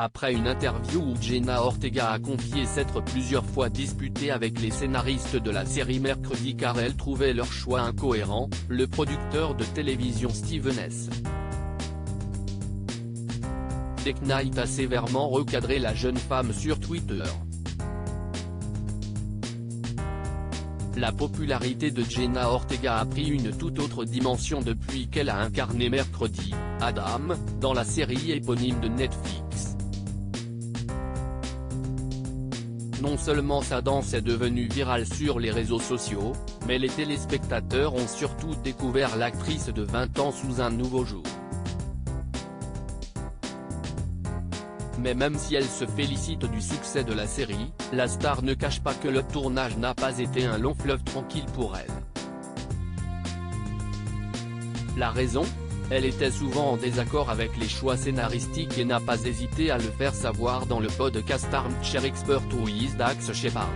après une interview où Jenna Ortega a confié s'être plusieurs fois disputée avec les scénaristes de la série mercredi car elle trouvait leur choix incohérent, le producteur de télévision Steven S. Knight a sévèrement recadré la jeune femme sur Twitter. La popularité de Jenna Ortega a pris une toute autre dimension depuis qu'elle a incarné mercredi, Adam, dans la série éponyme de Netflix. Non seulement sa danse est devenue virale sur les réseaux sociaux, mais les téléspectateurs ont surtout découvert l'actrice de 20 ans sous un nouveau jour. Mais même si elle se félicite du succès de la série, la star ne cache pas que le tournage n'a pas été un long fleuve tranquille pour elle. La raison ? Elle était souvent en désaccord avec les choix scénaristiques et n'a pas hésité à le faire savoir dans le podcast Armchair Expert with Dax Shepard.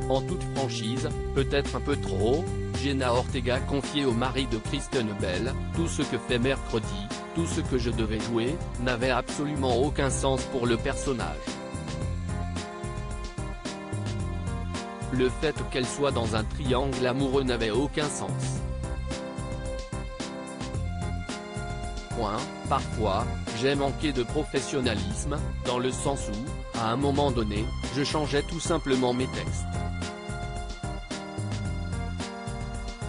En toute franchise, peut-être un peu trop, Jenna Ortega confiait au mari de Kristen Bell, « Tout ce que fait mercredi, tout ce que je devais jouer, n'avait absolument aucun sens pour le personnage. Le fait qu'elle soit dans un triangle amoureux n'avait aucun sens. Parfois, j'ai manqué de professionnalisme, dans le sens où, à un moment donné, je changeais tout simplement mes textes. »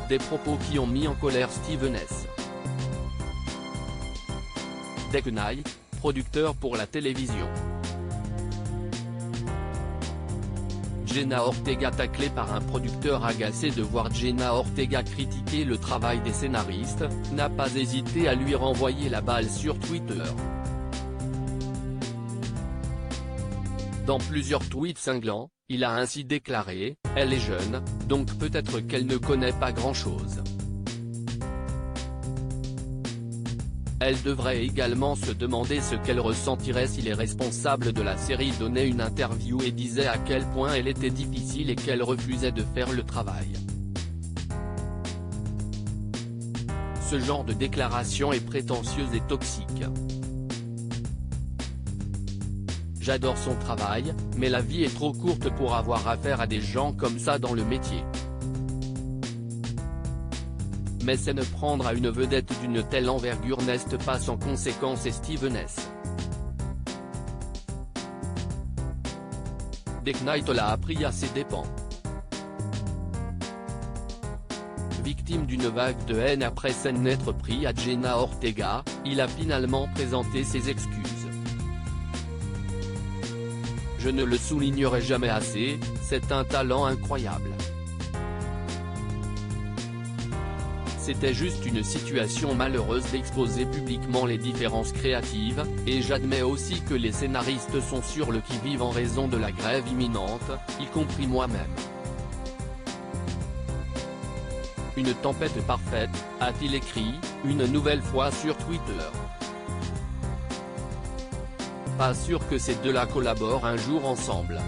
Des propos qui ont mis en colère Steven S. Knight, producteur pour la télévision. Jenna Ortega taclée par un producteur agacé de voir Jenna Ortega critiquer le travail des scénaristes, n'a pas hésité à lui renvoyer la balle sur Twitter. Dans plusieurs tweets cinglants, il a ainsi déclaré « Elle est jeune, donc peut-être qu'elle ne connaît pas grand-chose. Elle devrait également se demander ce qu'elle ressentirait si les responsables de la série donnaient une interview et disaient à quel point elle était difficile et qu'elle refusait de faire le travail. » Ce genre de déclaration est prétentieuse et toxique. J'adore son travail, mais la vie est trop courte pour avoir affaire à des gens comme ça dans le métier. Mais c'est ne prendre à une vedette d'une telle envergure n'est pas sans conséquence et Steven S. Knight l'a appris à ses dépens. Victime d'une vague de haine après s'en être pris à Jenna Ortega, il a finalement présenté ses excuses. Je ne le soulignerai jamais assez, c'est un talent incroyable. C'était juste une situation malheureuse d'exposer publiquement les différences créatives, et j'admets aussi que les scénaristes sont sur le qui-vive en raison de la grève imminente, y compris moi-même. Une tempête parfaite, a-t-il écrit, une nouvelle fois sur Twitter. Pas sûr que ces deux-là collaborent un jour ensemble.